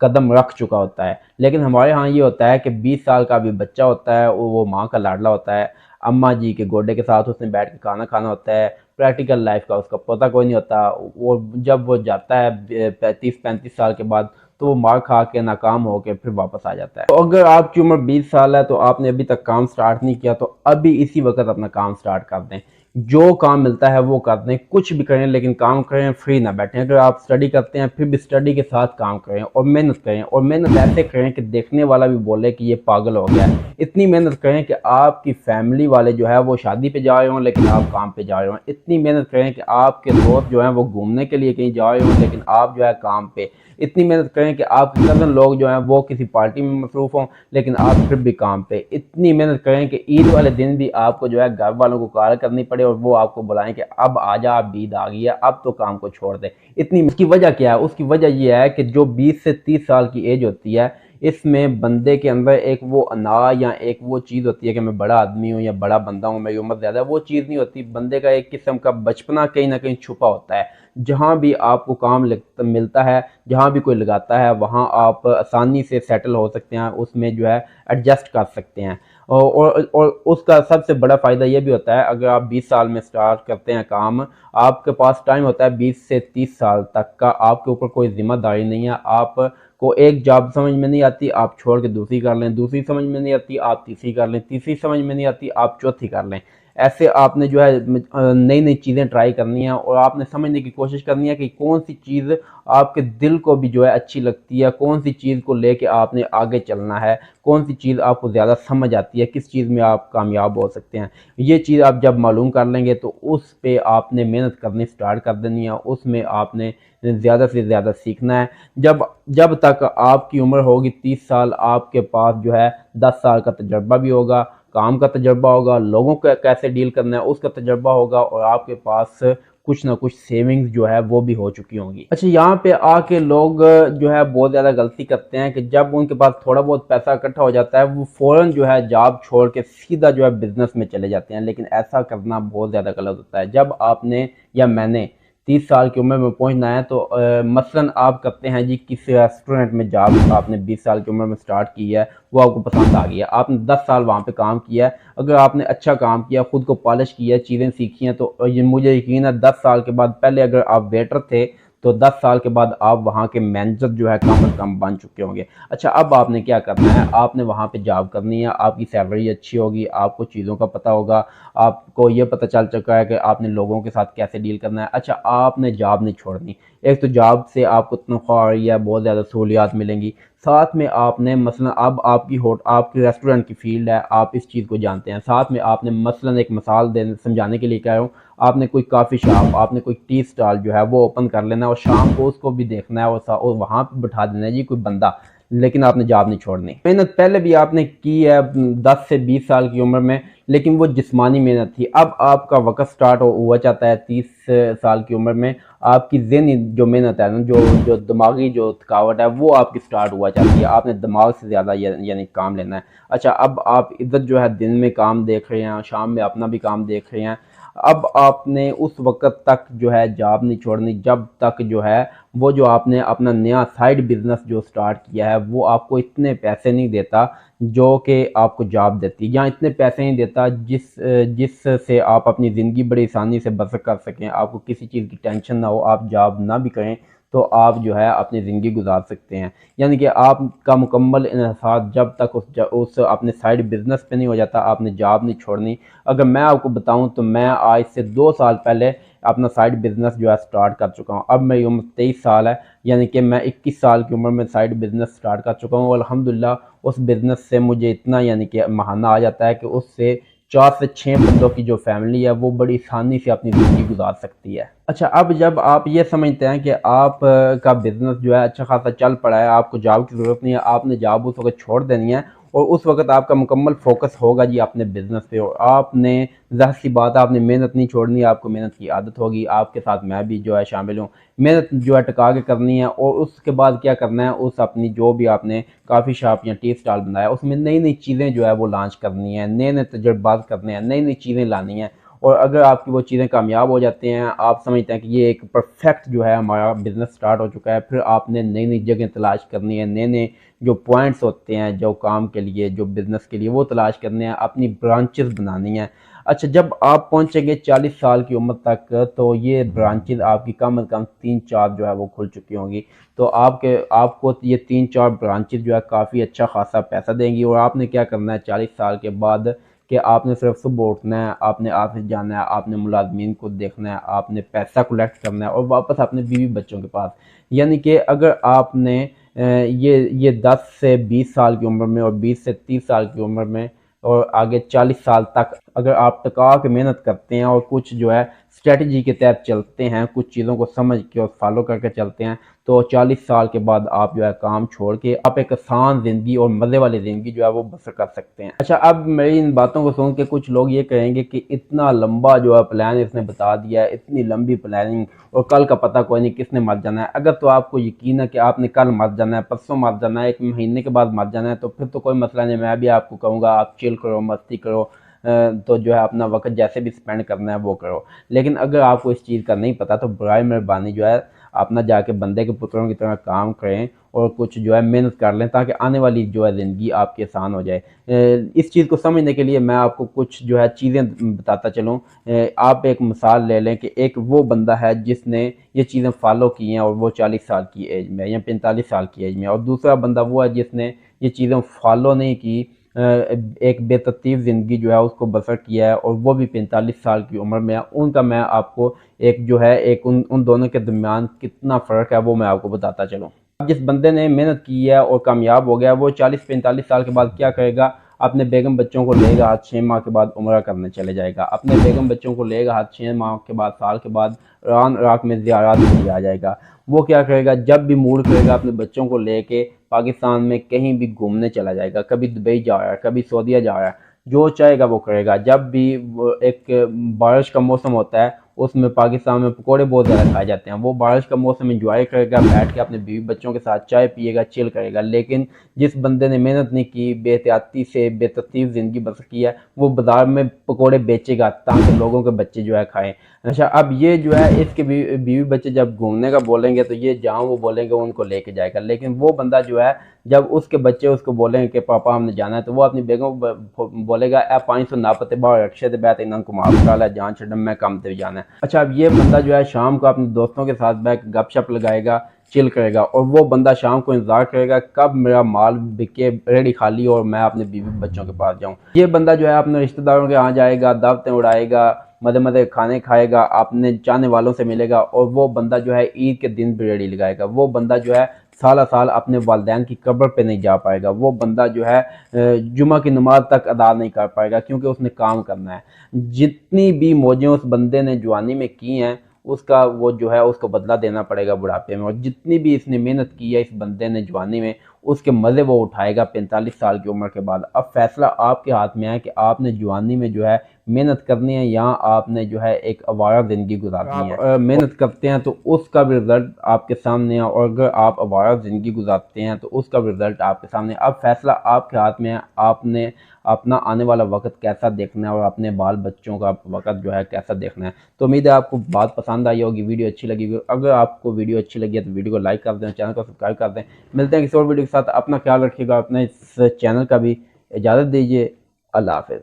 قدم رکھ چکا ہوتا ہے۔ لیکن ہمارے ہاں یہ ہوتا ہے کہ 20 سال کا بھی بچہ ہوتا ہے، وہ ماں کا لاڈلا ہوتا ہے، اماں جی کے گوڈے کے ساتھ اس نے بیٹھ کے کھانا کھانا ہوتا ہے، پریکٹیکل لائف کا اس کا پتہ کوئی نہیں ہوتا۔ وہ جب وہ جاتا ہے 35 سال کے بعد تو وہ مار کھا کے ناکام ہو کے پھر واپس آ جاتا ہے۔ تو اگر آپ کی عمر 20 سال ہے تو آپ نے ابھی تک کام سٹارٹ نہیں کیا تو ابھی اسی وقت اپنا کام سٹارٹ کر دیں، جو کام ملتا ہے وہ کر دیں، کچھ بھی کریں لیکن کام کریں، فری نہ بیٹھیں۔ اگر آپ سٹڈی کرتے ہیں پھر بھی سٹڈی کے ساتھ کام کریں اور محنت کریں، اور محنت ایسے کریں کہ دیکھنے والا بھی بولے کہ یہ پاگل ہو گیا ہے۔ اتنی محنت کریں کہ آپ کی فیملی والے جو ہے وہ شادی پہ جا رہے ہوں لیکن آپ کام پہ جا رہے ہوں۔ اتنی محنت کریں کہ آپ کے دوست جو ہیں وہ گھومنے کے لیے کہیں جا رہے ہوں لیکن آپ جو ہے کام پہ۔ اتنی محنت کریں کہ آپ کے کزن لوگ جو ہیں وہ کسی پارٹی میں مصروف ہوں لیکن آپ پھر بھی کام پہ۔ اتنی محنت کریں کہ عید والے دن بھی آپ کو جو ہے گھر والوں کو کال کرنی پڑے اور وہ آپ کو بلائیں کہ اب آ جا، اب عید آ گئی ہے، اب تو کام کو چھوڑ دے۔ اس کی وجہ کیا ہے؟ اس کی وجہ یہ ہے کہ جو 20 سے 30 سال کی ایج ہوتی ہے، اس میں بندے کے اندر ایک وہ انا یا ایک وہ چیز ہوتی ہے کہ میں بڑا آدمی ہوں یا بڑا بندہ ہوں، میری عمر زیادہ ہے، وہ چیز نہیں ہوتی۔ بندے کا ایک قسم کا بچپنا کہیں نہ کہیں چھپا ہوتا ہے۔ جہاں بھی آپ کو کام ملتا ہے، جہاں بھی کوئی لگاتا ہے، وہاں آپ آسانی سے سیٹل ہو سکتے ہیں، اس میں جو ہے ایڈجسٹ کر سکتے ہیں۔ اور اس کا سب سے بڑا فائدہ یہ بھی ہوتا ہے، اگر آپ 20 سال میں سٹارٹ کرتے ہیں کام، آپ کے پاس ٹائم ہوتا ہے 20 سے 30 سال تک کا، آپ کے اوپر کوئی ذمہ داری نہیں ہے۔ آپ کو ایک جاب سمجھ میں نہیں آتی، آپ چھوڑ کے دوسری کر لیں، دوسری سمجھ میں نہیں آتی آپ تیسری کر لیں، تیسری سمجھ میں نہیں آتی آپ چوتھی کر لیں۔ ایسے آپ نے جو ہے نئی نئی چیزیں ٹرائی کرنی ہیں اور آپ نے سمجھنے کی کوشش کرنی ہے کہ کون سی چیز آپ کے دل کو بھی جو ہے اچھی لگتی ہے، کون سی چیز کو لے کے آپ نے آگے چلنا ہے، کون سی چیز آپ کو زیادہ سمجھ آتی ہے، کس چیز میں آپ کامیاب ہو سکتے ہیں۔ یہ چیز آپ جب معلوم کر لیں گے تو اس پہ آپ نے محنت کرنی سٹارٹ کر دینی ہے، اس میں آپ نے زیادہ سے زیادہ سیکھنا ہے۔ جب تک آپ کی عمر ہوگی 30 سال، آپ کے پاس جو ہے 10 سال کا تجربہ بھی ہوگا، کام کا تجربہ ہوگا، لوگوں کا کیسے ڈیل کرنا ہے اس کا تجربہ ہوگا، اور آپ کے پاس کچھ نہ کچھ سیونگز جو ہے وہ بھی ہو چکی ہوں گی۔ اچھا، یہاں پہ آ کے لوگ جو ہے بہت زیادہ غلطی کرتے ہیں کہ جب ان کے پاس تھوڑا بہت پیسہ اکٹھا ہو جاتا ہے وہ فوراً جو ہے جاب چھوڑ کے سیدھا جو ہے بزنس میں چلے جاتے ہیں، لیکن ایسا کرنا بہت زیادہ غلط ہوتا ہے۔ جب آپ نے یا میں نے 30 سال کی عمر میں پہنچنا ہے تو مثلاً آپ کرتے ہیں جی کسی ریسٹورنٹ میں جاب، آپ نے 20 سال کی عمر میں سٹارٹ کی ہے، وہ آپ کو پسند آ گئی ہے، آپ نے 10 سال وہاں پہ کام کیا ہے۔ اگر آپ نے اچھا کام کیا، خود کو پالش کیا، چیزیں سیکھی ہیں تو مجھے یقین ہے 10 سال کے بعد، پہلے اگر آپ ویٹر تھے تو 10 سال کے بعد آپ وہاں کے مینیجر جو ہے کم از کم بن چکے ہوں گے۔ اچھا، اب آپ نے کیا کرنا ہے؟ آپ نے وہاں پہ جاب کرنی ہے، آپ کی سیلری اچھی ہوگی، آپ کو چیزوں کا پتہ ہوگا، آپ کو یہ پتہ چل چکا ہے کہ آپ نے لوگوں کے ساتھ کیسے ڈیل کرنا ہے۔ اچھا، آپ نے جاب نہیں چھوڑنی۔ ایک تو جاب سے آپ کو تنخواہ آ رہی ہے، بہت زیادہ سہولیات ملیں گی، ساتھ میں آپ نے مثلا اب آپ کی ریسٹورنٹ کی فیلڈ ہے، آپ اس چیز کو جانتے ہیں، ساتھ میں آپ نے مثلا ایک مثال سمجھانے کے لیے کہہ رہا ہوں، آپ نے کوئی کافی شاپ، آپ نے کوئی ٹی سٹال جو ہے وہ اوپن کر لینا ہے اور شام کو اس کو بھی دیکھنا ہے اور وہاں پہ بٹھا دینا ہے جی کوئی بندہ، لیکن آپ نے جاب نہیں چھوڑنی۔ محنت پہلے بھی آپ نے کی ہے 10 سے 20 سال کی عمر میں، لیکن وہ جسمانی محنت تھی۔ اب آپ کا وقت سٹارٹ ہوا چاہتا ہے 30 سال کی عمر میں، آپ کی ذہنی جو محنت ہے نا، جو دماغی جو تھکاوٹ ہے وہ آپ کی سٹارٹ ہوا چاہتی ہے، آپ نے دماغ سے زیادہ یعنی کام لینا ہے۔ اچھا، اب آپ ادھر جو ہے دن میں کام دیکھ رہے ہیں، شام میں اپنا بھی کام دیکھ رہے ہیں، اب آپ نے اس وقت تک جو ہے جاب نہیں چھوڑنی جب تک جو ہے وہ جو آپ نے اپنا نیا سائیڈ بزنس جو سٹارٹ کیا ہے وہ آپ کو اتنے پیسے نہیں دیتا جو کہ آپ کو جاب دیتی، یا اتنے پیسے نہیں دیتا جس سے آپ اپنی زندگی بڑی آسانی سے بسر کر سکیں، آپ کو کسی چیز کی ٹینشن نہ ہو، آپ جاب نہ بھی کریں تو آپ جو ہے اپنی زندگی گزار سکتے ہیں۔ یعنی کہ آپ کا مکمل انحصار جب تک اس اپنے سائیڈ بزنس پہ نہیں ہو جاتا، آپ نے جاب نہیں چھوڑنی۔ اگر میں آپ کو بتاؤں تو میں آج سے 2 سال پہلے اپنا سائیڈ بزنس جو ہے سٹارٹ کر چکا ہوں۔ اب میری عمر 23 سال ہے، یعنی کہ میں 21 سال کی عمر میں سائیڈ بزنس سٹارٹ کر چکا ہوں، الحمدللہ اس بزنس سے مجھے اتنا یعنی کہ ماہانہ آ جاتا ہے کہ اس سے 4 سے 6 بندوں کی جو فیملی ہے وہ بڑی آسانی سے اپنی زندگی گزار سکتی ہے۔ اچھا، اب جب آپ یہ سمجھتے ہیں کہ آپ کا بزنس جو ہے اچھا خاصا چل پڑا ہے، آپ کو جاب کی ضرورت نہیں ہے، آپ نے جاب اس وقت چھوڑ دینی ہے اور اس وقت آپ کا مکمل فوکس ہوگا جی اپنے بزنس پہ، اور آپ نے ظاہر سی بات ہے آپ نے محنت نہیں چھوڑنی، آپ کو محنت کی عادت ہوگی، آپ کے ساتھ میں بھی جو ہے شامل ہوں، محنت جو ہے ٹکا کے کرنی ہے، اور اس کے بعد کیا کرنا ہے، اس اپنی جو بھی آپ نے کافی شاپ یا ٹی سٹال بنایا اس میں نئی نئی چیزیں جو ہے وہ لانچ کرنی ہے، نئے نئے تجربات کرنے ہیں، نئی نئی چیزیں لانی ہیں، اور اگر آپ کی وہ چیزیں کامیاب ہو جاتے ہیں، آپ سمجھتے ہیں کہ یہ ایک پرفیکٹ جو ہے ہمارا بزنس سٹارٹ ہو چکا ہے، پھر آپ نے نئی نئی جگہیں تلاش کرنی ہے، نئے نئے جو پوائنٹس ہوتے ہیں جو کام کے لیے، جو بزنس کے لیے، وہ تلاش کرنے ہیں، اپنی برانچز بنانی ہیں۔ اچھا، جب آپ پہنچیں گے 40 سال کی عمر تک تو یہ برانچز آپ کی کم از کم 3-4 جو ہے وہ کھل چکی ہوں گی، تو آپ کو یہ 3-4 برانچز جو ہے کافی اچھا خاصا پیسہ دیں گی۔ اور آپ نے کیا کرنا ہے 40 سال کے بعد کہ آپ نے صرف صبح اٹھنا ہے، آپ نے آفس جانا ہے، آپ نے ملازمین کو دیکھنا ہے، آپ نے پیسہ کلیکٹ کرنا ہے اور واپس اپنے بیوی بچوں کے پاس۔ یعنی کہ اگر آپ نے یہ 10 سے 20 سال کی عمر میں اور 20 سے 30 سال کی عمر میں اور آگے 40 سال تک اگر آپ ٹکا کے محنت کرتے ہیں اور کچھ جو ہے اسٹریٹجی کے تحت چلتے ہیں، کچھ چیزوں کو سمجھ کے اور فالو کر کے چلتے ہیں، تو 40 سال کے بعد آپ جو ہے کام چھوڑ کے آپ ایک آسان زندگی اور مزے والی زندگی جو ہے وہ بسر کر سکتے ہیں۔ اچھا، اب میری ان باتوں کو سن کے کچھ لوگ یہ کہیں گے کہ اتنا لمبا جو ہے پلان اس نے بتا دیا ہے، اتنی لمبی پلاننگ، اور کل کا پتہ کوئی نہیں کس نے مر جانا ہے۔ اگر تو آپ کو یقین ہے کہ آپ نے کل مر جانا ہے، پرسوں مر جانا ہے، 1 مہینے کے بعد مر جانا ہے، تو پھر تو کوئی مسئلہ نہیں، میں بھی آپ کو کہوں گا آپ چل کرو، مستی کرو، تو جو ہے اپنا وقت جیسے بھی سپینڈ کرنا ہے وہ کرو۔ لیکن اگر آپ کو اس چیز کا نہیں پتا تو برائے مہربانی جو ہے اپنا جا کے بندے کے پتروں کی طرح کام کریں اور کچھ جو ہے محنت کر لیں تاکہ آنے والی جو ہے زندگی آپ کی آسان ہو جائے۔ اس چیز کو سمجھنے کے لیے میں آپ کو کچھ جو ہے چیزیں بتاتا چلوں۔ آپ ایک مثال لے لیں کہ ایک وہ بندہ ہے جس نے یہ چیزیں فالو کی ہیں اور وہ 40 سال کی ایج میں یا 45 سال کی ایج میں، اور دوسرا بندہ وہ ہے جس نے یہ چیزیں فالو نہیں کی، ایک بے ترتیب زندگی جو ہے اس کو بسر کیا ہے اور وہ بھی 45 سال کی عمر میں ہے۔ ان کا میں آپ کو ایک جو ہے ان دونوں کے درمیان کتنا فرق ہے وہ میں آپ کو بتاتا چلوں۔ جس بندے نے محنت کی ہے اور کامیاب ہو گیا وہ 40-45 سال کے بعد کیا کرے گا؟ اپنے بیگم بچوں کو لے گا، 6 ماہ کے بعد عمرہ کرنے چلے جائے گا، اپنے بیگم بچوں کو لے گا، 6 ماہ کے بعد، سال کے بعد عراق میں زیارات کے لیے آ جائے گا۔ وہ کیا کرے گا؟ جب بھی موڈ کرے گا اپنے بچوں کو لے کے پاکستان میں کہیں بھی گھومنے چلا جائے گا، کبھی دبئی جا رہا ہے، کبھی سعودیہ جا رہا ہے، جو چاہے گا وہ کرے گا۔ جب بھی ایک بارش کا موسم ہوتا ہے اس میں پاکستان میں پکوڑے بہت زیادہ کھائے جاتے ہیں، وہ بارش کا موسم انجوائے کرے گا، بیٹھ کے اپنے بیوی بچوں کے ساتھ چائے پیے گا، چل کرے گا۔ لیکن جس بندے نے محنت نہیں کی، بے احتیاطی سے بے ترتیب زندگی بسر کی ہے، وہ بازار میں پکوڑے بیچے گا تاکہ لوگوں کے بچے جو ہے کھائیں۔ اچھا، اب یہ جو ہے اس کے بیوی بچے جب گھومنے کا بولیں گے تو یہ جہاں وہ بولیں گے ان کو لے کے جائے گا، لیکن وہ بندہ جو ہے جب اس کے بچے اس کو بولیں گے کہ پاپا ہم نے جانا ہے تو وہ اپنی بیگم کو بولے گا اے 500 ناپتے باہر رکشے تے بیٹھ انہاں کو معاف کرا لے، جان چھڈم میں کام تے جانا ہے۔ اچھا، اب یہ بندہ جو ہے شام کو اپنے دوستوں کے ساتھ بیٹھ کے گپ شپ لگائے گا، چل کرے گا، اور وہ بندہ شام کو انتظار کرے گا کب میرا مال بکے، ریڑھی خالی اور میں اپنے بیوی بچوں کے پاس جاؤں۔ یہ بندہ جو ہے اپنے رشتہ داروں کے ہاں جائے گا، دعوتیں اڑائے گا، مزے مزے کھانے کھائے گا، اپنے چاہنے والوں سے ملے گا، اور وہ بندہ جو ہے عید کے دن بھی ریڑھی لگائے گا۔ وہ بندہ جو ہے سالہ سال اپنے والدین کی قبر پہ نہیں جا پائے گا۔ وہ بندہ جو ہے جمعہ کی نماز تک ادا نہیں کر پائے گا کیونکہ اس نے کام کرنا ہے۔ جتنی بھی موجیں اس بندے نے جوانی میں کی ہیں اس کا وہ جو ہے اس کو بدلہ دینا پڑے گا بڑھاپے میں، اور جتنی بھی اس نے محنت کی ہے اس بندے نے جوانی میں اس کے مزے وہ اٹھائے گا 45 سال کی عمر کے بعد۔ اب فیصلہ آپ کے ہاتھ میں ہے کہ آپ نے جوانی میں جو ہے محنت کرنی ہے یا آپ نے جو ہے ایک آوارہ زندگی گزارنی ہے۔ محنت کرتے ہیں تو اس کا بھی رزلٹ آپ کے سامنے ہے، اور اگر آپ آوارہ زندگی گزارتے ہیں تو اس کا بھی رزلٹ آپ کے سامنے ہے۔ اب فیصلہ آپ کے ہاتھ میں ہے، آپ نے اپنا آنے والا وقت کیسا دیکھنا ہے اور اپنے بال بچوں کا وقت جو ہے کیسا دیکھنا ہے۔ تو امید ہے آپ کو بات پسند آئی ہوگی، ویڈیو اچھی لگی ہوگی۔ اگر آپ کو ویڈیو اچھی لگی ہے تو ویڈیو کو لائک کر دیں، چینل کو سبسکرائب کر دیں۔ ملتے ہیں کسی اور ویڈیو کے ساتھ، اپنا خیال رکھیے گا، اپنے اس چینل کا بھی۔ اجازت دیجیے، اللہ حافظ۔